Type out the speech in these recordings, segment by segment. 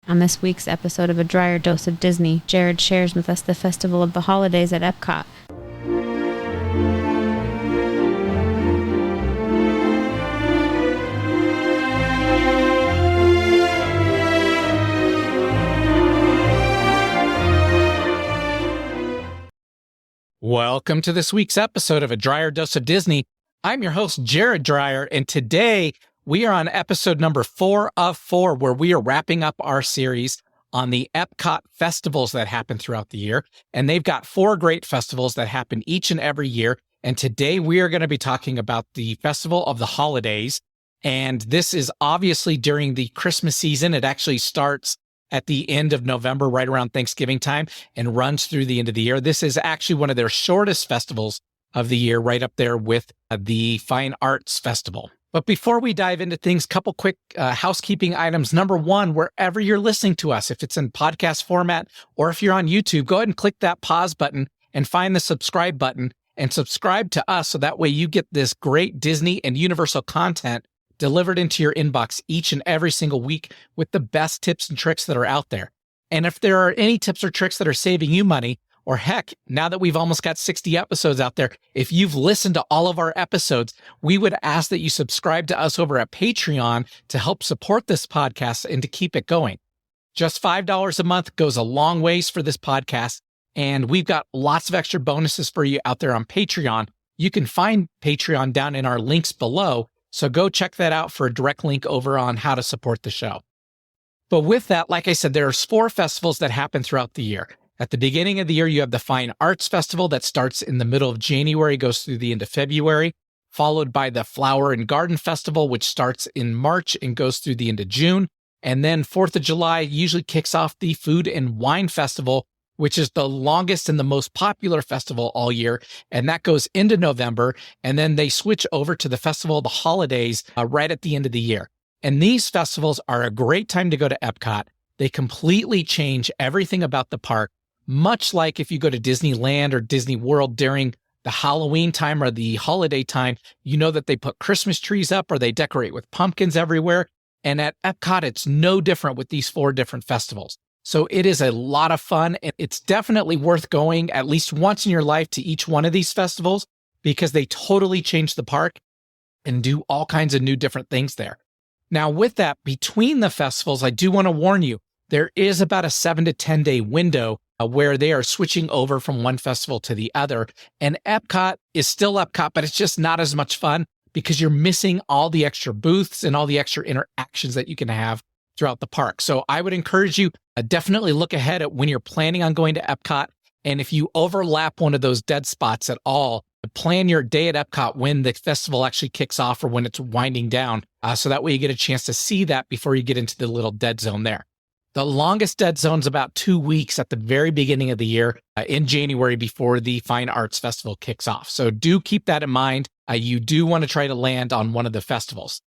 On this week's episode of A Drier Dose of Disney, Jared shares with us the Festival of the Holidays at EPCOT. Welcome to this week's episode of A Drier Dose of Disney. I'm your host, Jared Dreyer, and today we are on episode number 4 of 4, where we are wrapping up our series on the EPCOT festivals that happen throughout the year. And they've got 4 great festivals that happen each and every year. And today we are going to be talking about the Festival of the Holidays. And this is obviously during the Christmas season. It actually starts at the end of November, right around Thanksgiving time, and runs through the end of the year. This is actually one of their shortest festivals of the year, right up there with the Fine Arts Festival. But before we dive into things, couple quick housekeeping items. Number one, wherever you're listening to us, if it's in podcast format or if you're on YouTube, go ahead and click that pause button and find the subscribe button and subscribe to us so that way you get this great Disney and Universal content delivered into your inbox each and every single week with the best tips and tricks that are out there. And if there are any tips or tricks that are saving you money, or heck, now that we've almost got 60 episodes out there, if you've listened to all of our episodes, we would ask that you subscribe to us over at Patreon to help support this podcast and to keep it going. Just $5 a month goes a long ways for this podcast, and we've got lots of extra bonuses for you out there on Patreon. You can find Patreon down in our links below, so go check that out for a direct link over on how to support the show. But with that, like I said, there's 4 festivals that happen throughout the year. At the beginning of the year, you have the Fine Arts Festival that starts in the middle of January, goes through the end of February, followed by the Flower and Garden Festival, which starts in March and goes through the end of June. And then 4th of July usually kicks off the Food and Wine Festival, which is the longest and the most popular festival all year. And that goes into November. And then they switch over to the Festival of the Holidays right at the end of the year. And these festivals are a great time to go to EPCOT. They completely change everything about the park. Much like if you go to Disneyland or Disney World during the Halloween time or the holiday time, you know that they put Christmas trees up or they decorate with pumpkins everywhere. And at EPCOT, it's no different with these 4 different festivals. So it is a lot of fun, and it's definitely worth going at least once in your life to each one of these festivals because they totally change the park and do all kinds of new different things there. Now, with that, between the festivals, I do want to warn you, there is about a 7 to 10 day window where they are switching over from one festival to the other. And EPCOT is still EPCOT, but it's just not as much fun because you're missing all the extra booths and all the extra interactions that you can have throughout the park. So I would encourage you definitely look ahead at when you're planning on going to EPCOT. And if you overlap one of those dead spots at all, plan your day at EPCOT when the festival actually kicks off or when it's winding down. So that way you get a chance to see that before you get into the little dead zone there. The longest dead zone is about 2 weeks at the very beginning of the year in January before the Fine Arts Festival kicks off. So do keep that in mind. You do want to try to land on one of the festivals.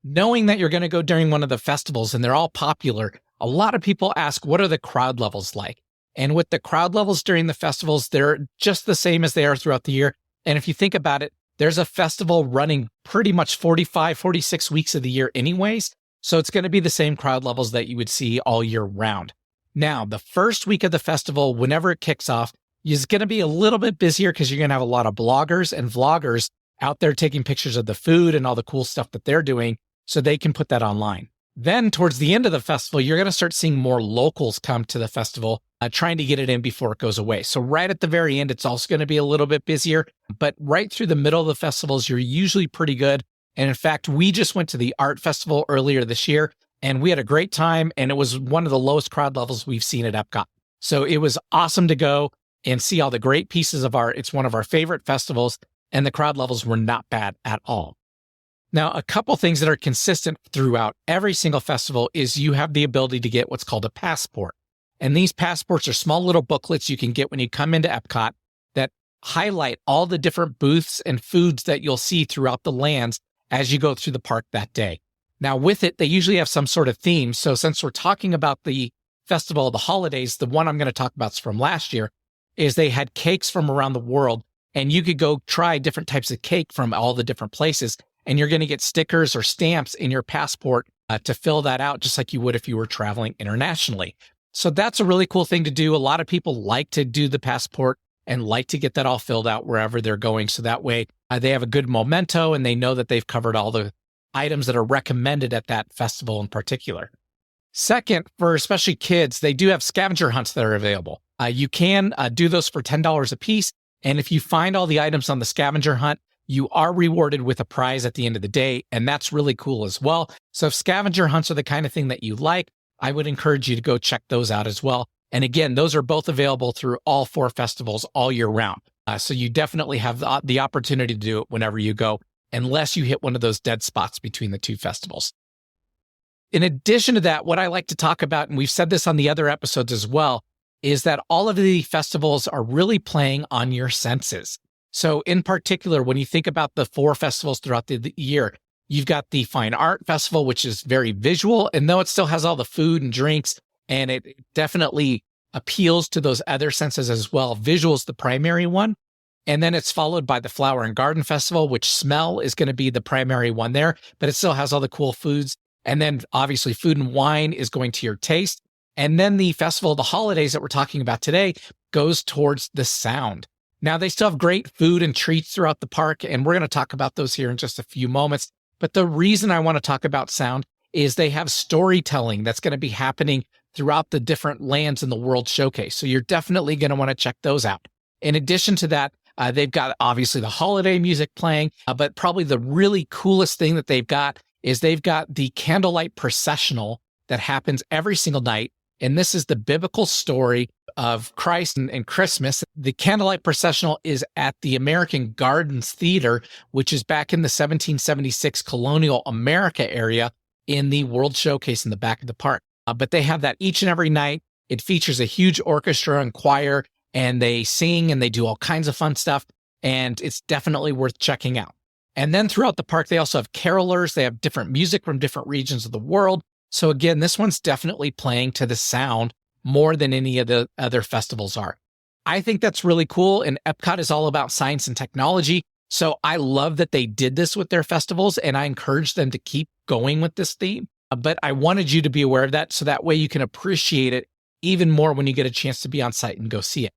Knowing that you're going to go during one of the festivals and they're all popular, a lot of people ask, what are the crowd levels like? And with the crowd levels during the festivals, they're just the same as they are throughout the year. And if you think about it, there's a festival running pretty much 45, 46 weeks of the year anyways. So it's going to be the same crowd levels that you would see all year round. Now, the first week of the festival, whenever it kicks off, is going to be a little bit busier because you're going to have a lot of bloggers and vloggers out there taking pictures of the food and all the cool stuff that they're doing so they can put that online. Then towards the end of the festival, you're going to start seeing more locals come to the festival, trying to get it in before it goes away. So right at the very end, it's also going to be a little bit busier, but right through the middle of the festivals, you're usually pretty good. And in fact, we just went to the art festival earlier this year and we had a great time. And it was one of the lowest crowd levels we've seen at EPCOT. So it was awesome to go and see all the great pieces of art. It's one of our favorite festivals and the crowd levels were not bad at all. Now, a couple things that are consistent throughout every single festival is you have the ability to get what's called a passport. And these passports are small little booklets you can get when you come into EPCOT that highlight all the different booths and foods that you'll see throughout the lands as you go through the park that day. Now with it, they usually have some sort of theme. So since we're talking about the Festival of the Holidays, the one I'm going to talk about is from last year, is they had cakes from around the world and you could go try different types of cake from all the different places. And you're going to get stickers or stamps in your passport to fill that out, just like you would if you were traveling internationally. So that's a really cool thing to do. A lot of people like to do the passport and like to get that all filled out wherever they're going. So that way they have a good memento and they know that they've covered all the items that are recommended at that festival in particular. Second, for especially kids, they do have scavenger hunts that are available. You can do those for $10 a piece. And if you find all the items on the scavenger hunt, you are rewarded with a prize at the end of the day. And that's really cool as well. So if scavenger hunts are the kind of thing that you like, I would encourage you to go check those out as well. And again, those are both available through all 4 festivals all year round. So you definitely have the opportunity to do it whenever you go, unless you hit one of those dead spots between the 2 festivals. In addition to that, what I like to talk about, and we've said this on the other episodes as well, is that all of the festivals are really playing on your senses. So in particular, when you think about the 4 festivals throughout the year, you've got the Fine Art Festival, which is very visual. And though it still has all the food and drinks, and it definitely appeals to those other senses as well, visual is the primary one. And then it's followed by the Flower and Garden Festival, which smell is going to be the primary one there, but it still has all the cool foods. And then obviously food and wine is going to your taste. And then the Festival of the Holidays that we're talking about today goes towards the sound. Now, they still have great food and treats throughout the park, and we're going to talk about those here in just a few moments. But the reason I want to talk about sound is they have storytelling that's going to be happening throughout the different lands in the World Showcase. So you're definitely going to want to check those out. In addition to that, they've got obviously the holiday music playing, but probably the really coolest thing that they've got is they've got the candlelight processional that happens every single night. And this is the biblical story of Christ and Christmas. The candlelight processional is at the American Gardens Theater, which is back in the 1776 colonial America area in the World Showcase in the back of the park. But they have that each and every night. It features a huge orchestra and choir, and they sing and they do all kinds of fun stuff. And it's definitely worth checking out. And then throughout the park, they also have carolers. They have different music from different regions of the world. So again, this one's definitely playing to the sound more than any of the other festivals are. I think that's really cool. And EPCOT is all about science and technology. So I love that they did this with their festivals, and I encourage them to keep going with this theme. But I wanted you to be aware of that so that way you can appreciate it even more when you get a chance to be on site and go see it.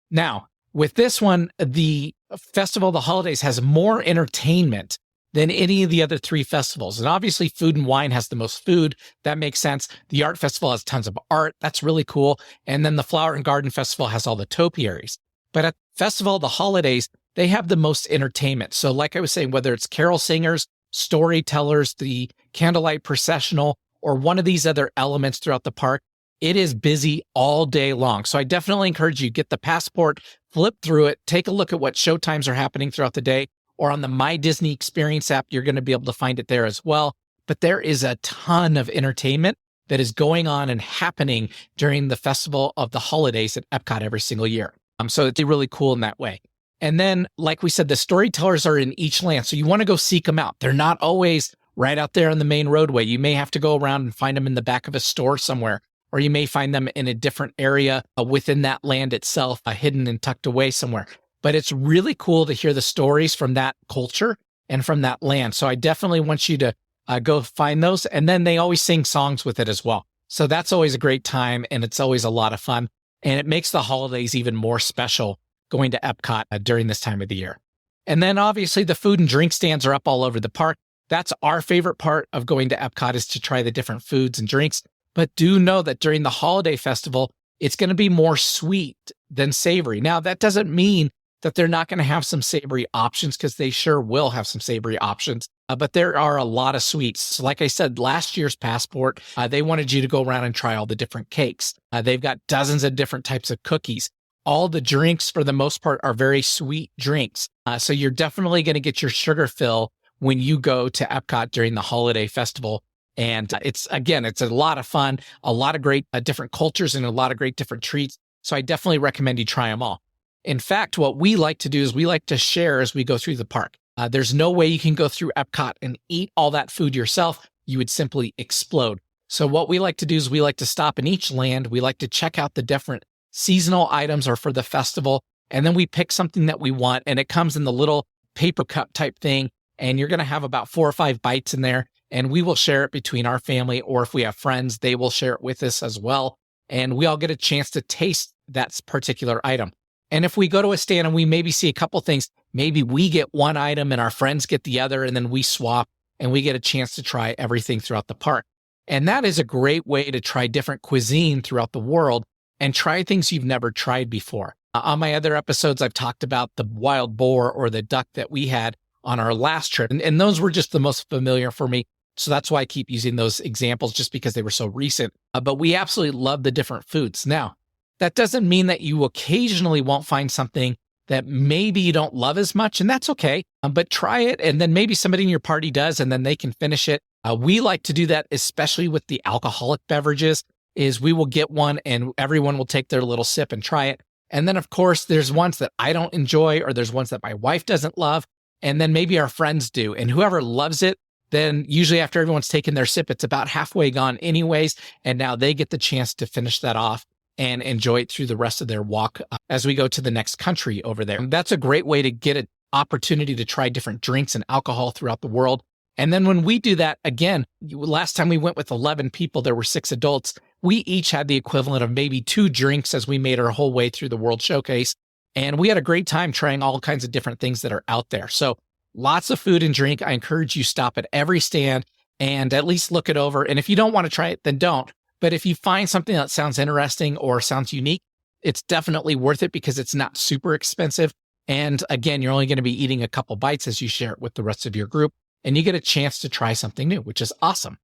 Now, with this one, the Festival of the Holidays has more entertainment than any of the other 3 festivals. And obviously food and wine has the most food. That makes sense. The Art Festival has tons of art. That's really cool. And then the Flower and Garden Festival has all the topiaries. But at Festival of the Holidays, they have the most entertainment. So like I was saying, whether it's carol singers, storytellers, the candlelight processional, or one of these other elements throughout the park, it is busy all day long. So I definitely encourage you to get the passport, flip through it, take a look at what showtimes are happening throughout the day, or on the My Disney Experience app, you're going to be able to find it there as well. But there is a ton of entertainment that is going on and happening during the Festival of the Holidays at EPCOT every single year. So it's really cool in that way. And then, like we said, the storytellers are in each land. So you want to go seek them out. They're not always right out there on the main roadway. You may have to go around and find them in the back of a store somewhere, or you may find them in a different area within that land itself, hidden and tucked away somewhere. But it's really cool to hear the stories from that culture and from that land. So I definitely want you to go find those. And then they always sing songs with it as well. So that's always a great time, and it's always a lot of fun. And it makes the holidays even more special going to EPCOT during this time of the year. And then obviously the food and drink stands are up all over the park. That's our favorite part of going to EPCOT, is to try the different foods and drinks. But do know that during the holiday festival, it's going to be more sweet than savory. Now, that doesn't mean that they're not going to have some savory options, because they sure will have some savory options. But there are a lot of sweets. So like I said, last year's passport, they wanted you to go around and try all the different cakes. They've got dozens of different types of cookies. All the drinks, for the most part, are very sweet drinks. So you're definitely going to get your sugar fill when you go to EPCOT during the holiday festival. And it's a lot of fun, a lot of great different cultures, and a lot of great different treats. So I definitely recommend you try them all. In fact, what we like to do is we like to share as we go through the park. There's no way you can go through EPCOT and eat all that food yourself. You would simply explode. So what we like to do is we like to stop in each land. We like to check out the different seasonal items or for the festival. And then we pick something that we want, and it comes in the little paper cup type thing. And you're going to have about 4 or 5 bites in there. and we will share it between our family, or if we have friends, they will share it with us as well. And we all get a chance to taste that particular item. And if we go to a stand and we maybe see a couple things, maybe we get one item and our friends get the other, and then we swap and we get a chance to try everything throughout the park. And that is a great way to try different cuisine throughout the world and try things you've never tried before. On my other episodes, I've talked about the wild boar or the duck that we had on our last trip. And those were just the most familiar for me. So that's why I keep using those examples, just because they were so recent. But we absolutely love the different foods. Now, that doesn't mean that you occasionally won't find something that maybe you don't love as much, and that's okay. But try it, and then maybe somebody in your party does, and then they can finish it. We like to do that, especially with the alcoholic beverages, is we will get one and everyone will take their little sip and try it. And then, of course, there's ones that I don't enjoy, or there's ones that my wife doesn't love, and then maybe our friends do. And whoever loves it, then usually after everyone's taken their sip, it's about halfway gone anyways, and now they get the chance to finish that off and enjoy it through the rest of their walk as we go to the next country over there. And that's a great way to get an opportunity to try different drinks and alcohol throughout the world. And then when we do that, again, last time we went with 11 people, there were 6 adults. We each had the equivalent of maybe 2 drinks as we made our whole way through the World Showcase. And we had a great time trying all kinds of different things that are out there. So lots of food and drink. I encourage you stop at every stand and at least look it over. And if you don't want to try it, then don't. But if you find something that sounds interesting or sounds unique, it's definitely worth it because it's not super expensive. And again, you're only going to be eating a couple bites as you share it with the rest of your group, and you get a chance to try something new, which is awesome.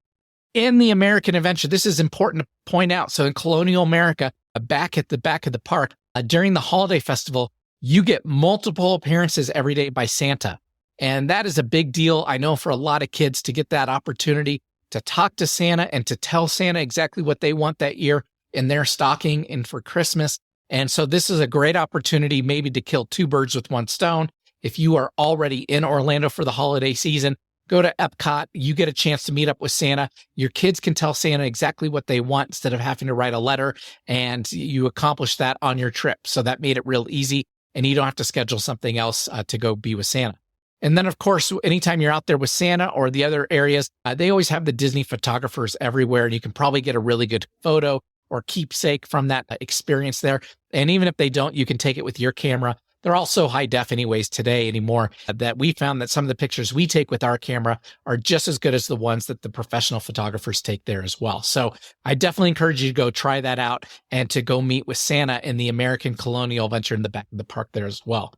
In the American Adventure, this is important to point out. So in colonial America, back at the back of the park, during the holiday festival, you get multiple appearances every day by Santa. And that is a big deal, I know, for a lot of kids to get that opportunity to talk to Santa and to tell Santa exactly what they want that year in their stocking and for Christmas. And so this is a great opportunity maybe to kill 2 birds with 1 stone. If you are already in Orlando for the holiday season, go to EPCOT. You get a chance to meet up with Santa. Your kids can tell Santa exactly what they want instead of having to write a letter, and you accomplish that on your trip. So that made it real easy, and you don't have to schedule something else to go be with Santa. And then, of course, anytime you're out there with Santa or the other areas, they always have the Disney photographers everywhere, and you can probably get a really good photo or keepsake from that experience there. And even if they don't, you can take it with your camera. They're all so high def anyways today anymore that we found that some of the pictures we take with our camera are just as good as the ones that the professional photographers take there as well. So I definitely encourage you to go try that out and to go meet with Santa in the American Colonial Adventure in the back of the park there as well.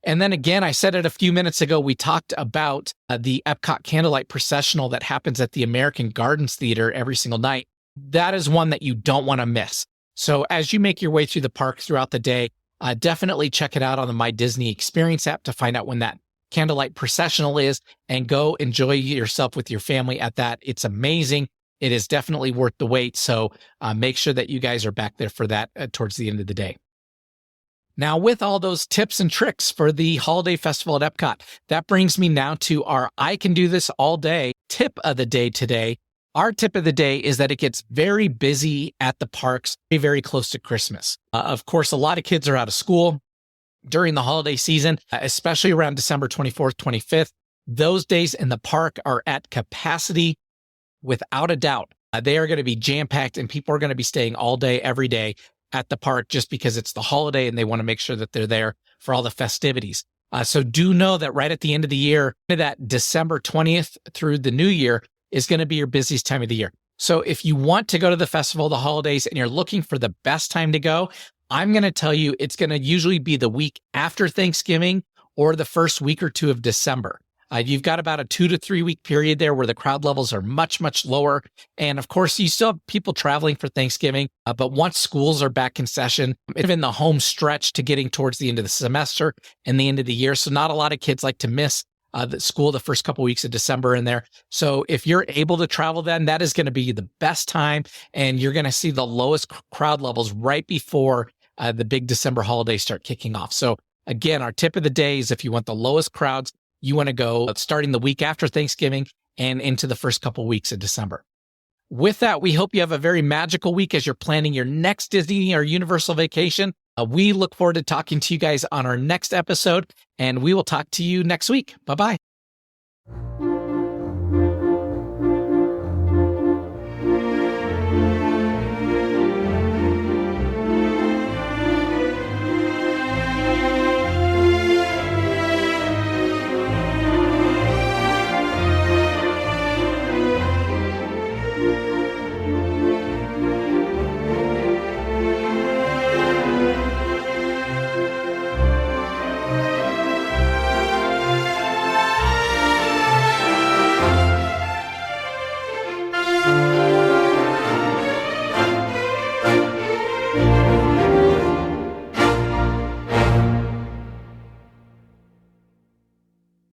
And then again, I said it a few minutes ago, we talked about the EPCOT Candlelight Processional that happens at the American Gardens Theater every single night. That is one that you don't want to miss. So as you make your way through the park throughout the day, definitely check it out on the My Disney Experience app to find out when that Candlelight Processional is, and go enjoy yourself with your family at that. It's amazing. It is definitely worth the wait. So make sure that you guys are back there for that towards the end of the day. Now, with all those tips and tricks for the holiday festival at EPCOT, that brings me now to our I Can Do This All Day tip of the day today. Our tip of the day is that it gets very busy at the parks very, very close to Christmas. Of course, a lot of kids are out of school during the holiday season, especially around December 24th, 25th. Those days in the park are at capacity without a doubt. They are going to be jam-packed, and people are going to be staying all day, every day at the park just because it's the holiday and they want to make sure that they're there for all the festivities. So do know that right at the end of the year, that December 20th through the new year is going to be your busiest time of the year. So if you want to go to the festival of the holidays and you're looking for the best time to go, I'm going to tell you it's going to usually be the week after Thanksgiving or the first week or 2 of December. You've got about a 2 to 3 week period there where the crowd levels are much, much lower. And of course, you still have people traveling for Thanksgiving, but once schools are back in session, even the home stretch to getting towards the end of the semester and the end of the year. So not a lot of kids like to miss the school the first couple weeks of December in there. So if you're able to travel then, that is going to be the best time. And you're going to see the lowest crowd levels right before the big December holidays start kicking off. So again, our tip of the day is if you want the lowest crowds, you want to go starting the week after Thanksgiving and into the first couple weeks of December. With that, we hope you have a very magical week as you're planning your next Disney or Universal vacation. We look forward to talking to you guys on our next episode, and we will talk to you next week. Bye-bye.